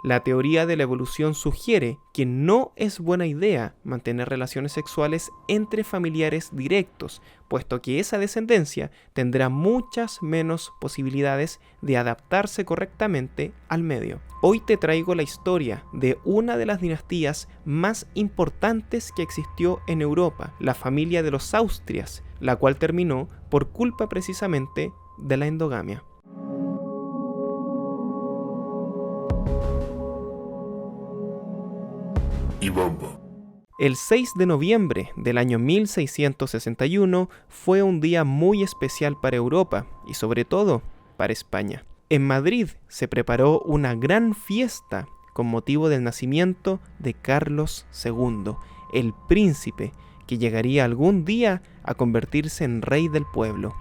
La teoría de la evolución sugiere que no es buena idea mantener relaciones sexuales entre familiares directos, puesto que esa descendencia tendrá muchas menos posibilidades de adaptarse correctamente al medio. Hoy te traigo la historia de una de las dinastías más importantes que existió en Europa, la familia de los Austrias, la cual terminó por culpa precisamente de la endogamia. Y bombo. El 6 de noviembre del año 1661 fue un día muy especial para Europa y sobre todo para España. En Madrid se preparó una gran fiesta con motivo del nacimiento de Carlos II, el príncipe que llegaría algún día a convertirse en rey del pueblo.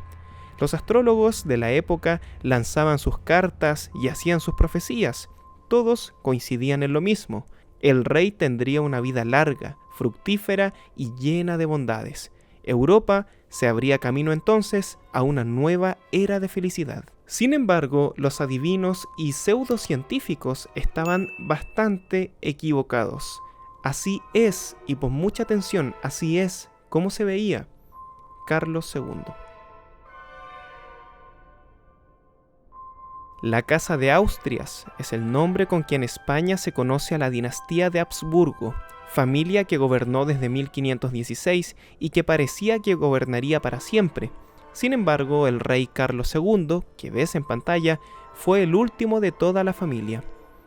Los astrólogos de la época lanzaban sus cartas y hacían sus profecías. Todos coincidían en lo mismo. El rey tendría una vida larga, fructífera y llena de bondades. Europa se abría camino entonces a una nueva era de felicidad. Sin embargo, los adivinos y pseudocientíficos estaban bastante equivocados. Así es, y pon mucha atención, así es como se veía Carlos II. La Casa de Austrias es el nombre con que en España se conoce a la dinastía de Habsburgo, familia que gobernó desde 1516 y que parecía que gobernaría para siempre. Sin embargo, el rey Carlos II, que ves en pantalla, fue el último de toda la familia,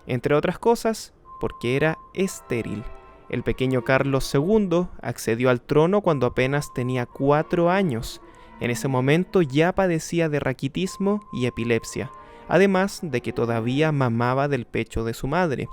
entre otras cosas porque era estéril. El pequeño Carlos II accedió al trono cuando apenas tenía 4 años. En ese momento ya padecía de raquitismo y epilepsia, además de que todavía mamaba del pecho de su madre.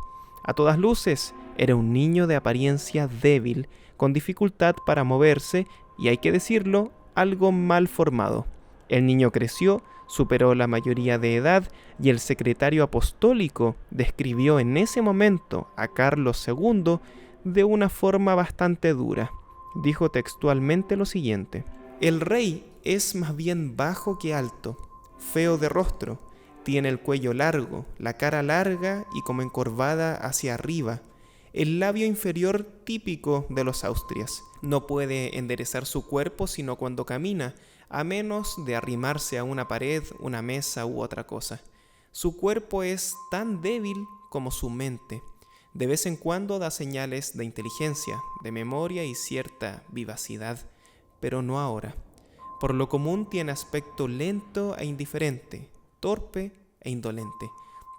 A todas luces, era un niño de apariencia débil, con dificultad para moverse y, hay que decirlo, algo mal formado. El niño creció, superó la mayoría de edad y el secretario apostólico describió en ese momento a Carlos II de una forma bastante dura. Dijo textualmente lo siguiente: «El rey es más bien bajo que alto, feo de rostro, tiene el cuello largo, la cara larga y como encorvada hacia arriba, el labio inferior típico de los Austrias. No puede enderezar su cuerpo sino cuando camina, a menos de arrimarse a una pared, una mesa u otra cosa. Su cuerpo es tan débil como su mente. De vez en cuando da señales de inteligencia, de memoria y cierta vivacidad, pero no ahora. Por lo común tiene aspecto lento e indiferente, torpe e indolente,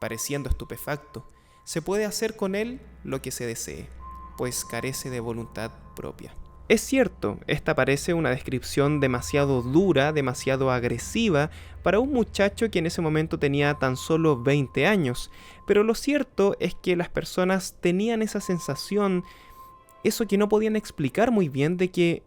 pareciendo estupefacto. Se puede hacer con él lo que se desee, pues carece de voluntad propia». Es cierto, esta parece una descripción demasiado dura, demasiado agresiva para un muchacho que en ese momento tenía tan solo 20 años, pero lo cierto es que las personas tenían esa sensación, eso que no podían explicar muy bien, de que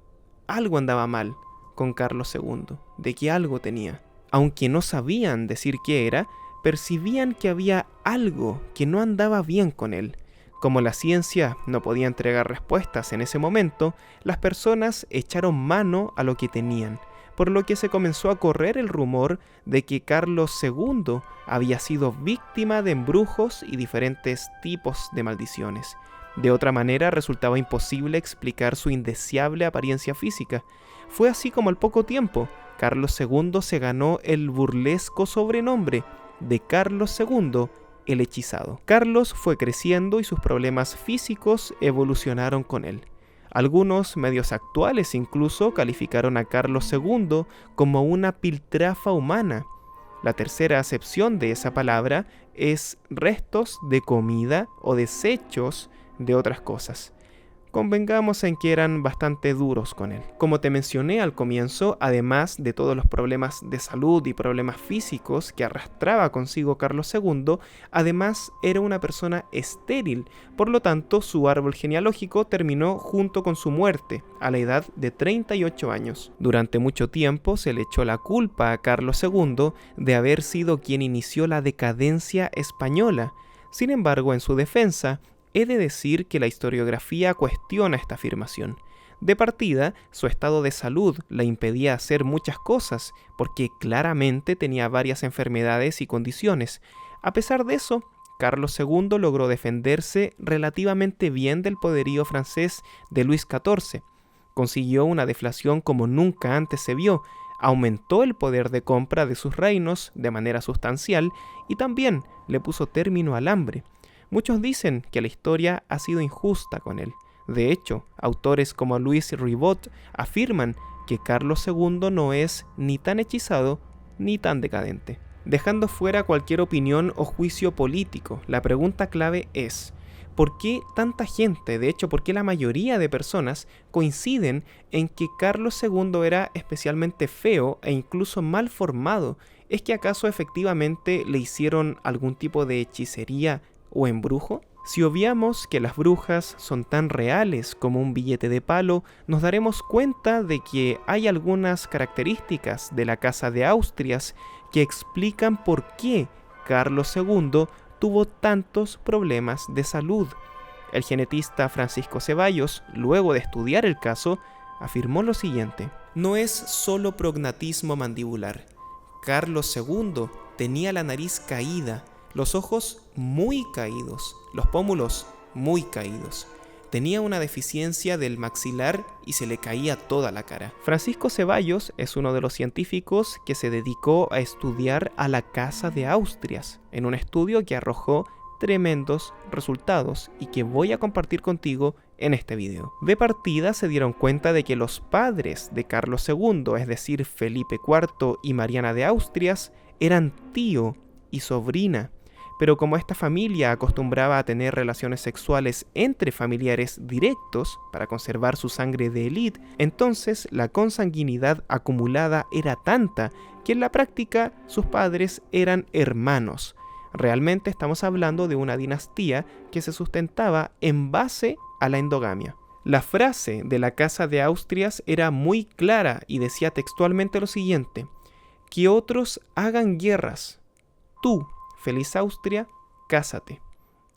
algo andaba mal con Carlos II, de que algo tenía. Aunque no sabían decir qué era, percibían que había algo que no andaba bien con él. Como la ciencia no podía entregar respuestas en ese momento, las personas echaron mano a lo que tenían, por lo que se comenzó a correr el rumor de que Carlos II había sido víctima de embrujos y diferentes tipos de maldiciones. De otra manera, resultaba imposible explicar su indeseable apariencia física. Fue así como al poco tiempo, Carlos II se ganó el burlesco sobrenombre de Carlos II el hechizado. Carlos fue creciendo y sus problemas físicos evolucionaron con él. Algunos medios actuales incluso calificaron a Carlos II como una piltrafa humana. La tercera acepción de esa palabra es restos de comida o desechos de otras cosas. Convengamos en que eran bastante duros con él. Como te mencioné al comienzo, además de todos los problemas de salud y problemas físicos que arrastraba consigo Carlos II, además era una persona estéril, por lo tanto su árbol genealógico terminó junto con su muerte, a la edad de 38 años. Durante mucho tiempo se le echó la culpa a Carlos II de haber sido quien inició la decadencia española. Sin embargo, en su defensa, he de decir que la historiografía cuestiona esta afirmación. De partida, su estado de salud le impedía hacer muchas cosas, porque claramente tenía varias enfermedades y condiciones. A pesar de eso, Carlos II logró defenderse relativamente bien del poderío francés de Luis XIV. Consiguió una deflación como nunca antes se vio, aumentó el poder de compra de sus reinos de manera sustancial y también le puso término al hambre. Muchos dicen que la historia ha sido injusta con él. De hecho, autores como Louis Ribot afirman que Carlos II no es ni tan hechizado ni tan decadente. Dejando fuera cualquier opinión o juicio político, la pregunta clave es: ¿por qué tanta gente, de hecho, por qué la mayoría de personas coinciden en que Carlos II era especialmente feo e incluso mal formado? ¿Es que acaso efectivamente le hicieron algún tipo de hechicería o embrujo? Si obviamos que las brujas son tan reales como un billete de palo, nos daremos cuenta de que hay algunas características de la Casa de Austrias que explican por qué Carlos II tuvo tantos problemas de salud. El genetista Francisco Ceballos, luego de estudiar el caso, afirmó lo siguiente: no es solo prognatismo mandibular. Carlos II tenía la nariz caída, los ojos muy caídos, los pómulos muy caídos. Tenía una deficiencia del maxilar y se le caía toda la cara. Francisco Ceballos es uno de los científicos que se dedicó a estudiar a la Casa de Austrias, en un estudio que arrojó tremendos resultados y que voy a compartir contigo en este video. De partida se dieron cuenta de que los padres de Carlos II, es decir, Felipe IV y Mariana de Austrias, eran tío y sobrina. Pero como esta familia acostumbraba a tener relaciones sexuales entre familiares directos para conservar su sangre de élite, entonces la consanguinidad acumulada era tanta que en la práctica sus padres eran hermanos. Realmente estamos hablando de una dinastía que se sustentaba en base a la endogamia. La frase de la Casa de Austrias era muy clara y decía textualmente lo siguiente: que otros hagan guerras, tú, feliz Austria, cásate.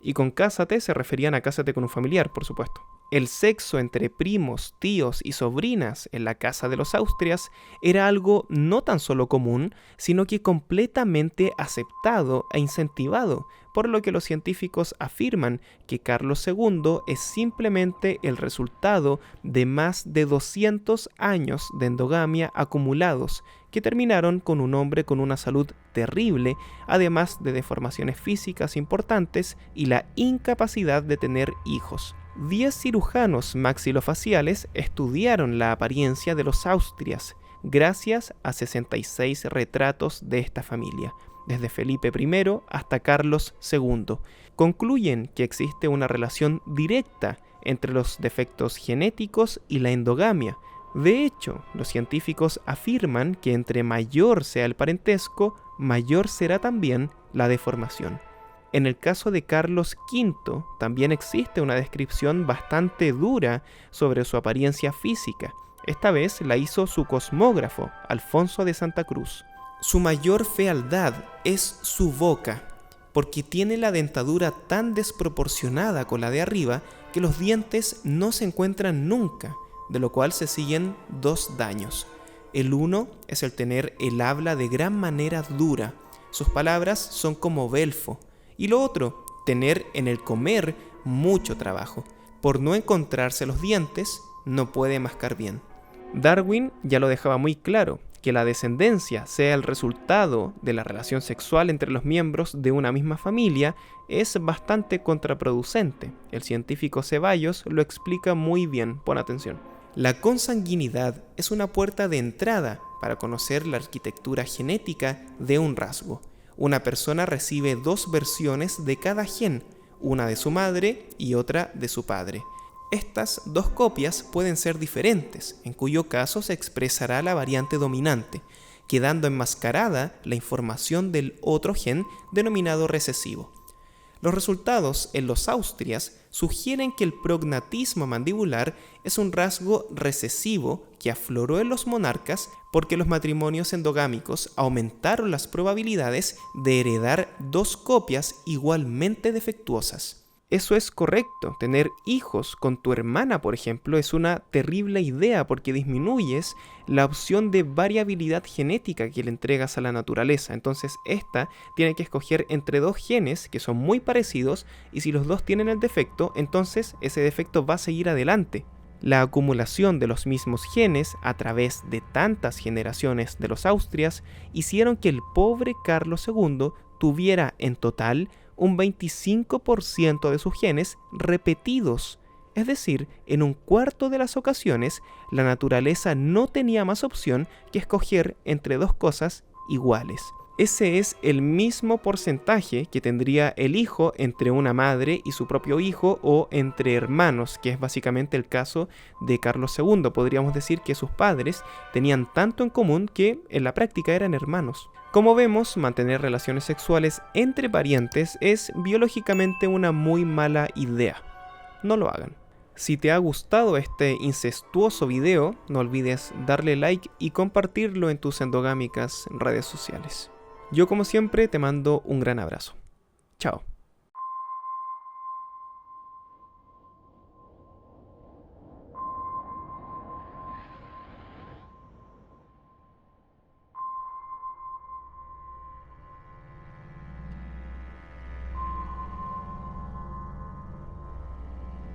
Y con cásate se referían a cásate con un familiar, por supuesto. El sexo entre primos, tíos y sobrinas en la casa de los Austrias era algo no tan solo común, sino que completamente aceptado e incentivado, por lo que los científicos afirman que Carlos II es simplemente el resultado de más de 200 años de endogamia acumulados, que terminaron con un hombre con una salud terrible, además de deformaciones físicas importantes y la incapacidad de tener hijos. 10 cirujanos maxilofaciales estudiaron la apariencia de los Austrias, gracias a 66 retratos de esta familia, desde Felipe I hasta Carlos II. Concluyen que existe una relación directa entre los defectos genéticos y la endogamia. De hecho, los científicos afirman que entre mayor sea el parentesco, mayor será también la deformación. En el caso de Carlos V, también existe una descripción bastante dura sobre su apariencia física. Esta vez la hizo su cosmógrafo, Alfonso de Santa Cruz. Su mayor fealdad es su boca, porque tiene la dentadura tan desproporcionada con la de arriba que los dientes no se encuentran nunca, de lo cual se siguen 2 daños. El uno es el tener el habla de gran manera dura, sus palabras son como belfo. Y lo otro, tener en el comer mucho trabajo. Por no encontrarse los dientes, no puede mascar bien. Darwin ya lo dejaba muy claro, que la descendencia sea el resultado de la relación sexual entre los miembros de una misma familia es bastante contraproducente. El científico Ceballos lo explica muy bien, pon atención. La consanguinidad es una puerta de entrada para conocer la arquitectura genética de un rasgo. Una persona recibe 2 versiones de cada gen, una de su madre y otra de su padre. Estas 2 copias pueden ser diferentes, en cuyo caso se expresará la variante dominante, quedando enmascarada la información del otro gen denominado recesivo. Los resultados en los Austrias sugieren que el prognatismo mandibular es un rasgo recesivo que afloró en los monarcas porque los matrimonios endogámicos aumentaron las probabilidades de heredar 2 copias igualmente defectuosas. Eso es correcto. Tener hijos con tu hermana, por ejemplo, es una terrible idea porque disminuyes la opción de variabilidad genética que le entregas a la naturaleza. Entonces, esta tiene que escoger entre dos genes que son muy parecidos y si los dos tienen el defecto, entonces ese defecto va a seguir adelante. La acumulación de los mismos genes a través de tantas generaciones de los Austrias hicieron que el pobre Carlos II tuviera en total un 25% de sus genes repetidos. Es decir, en un cuarto de las ocasiones, la naturaleza no tenía más opción que escoger entre dos cosas iguales. Ese es el mismo porcentaje que tendría el hijo entre una madre y su propio hijo o entre hermanos, que es básicamente el caso de Carlos II. Podríamos decir que sus padres tenían tanto en común que en la práctica eran hermanos. Como vemos, mantener relaciones sexuales entre parientes es biológicamente una muy mala idea. No lo hagan. Si te ha gustado este incestuoso video, no olvides darle like y compartirlo en tus endogámicas redes sociales. Yo como siempre te mando un gran abrazo. Chao.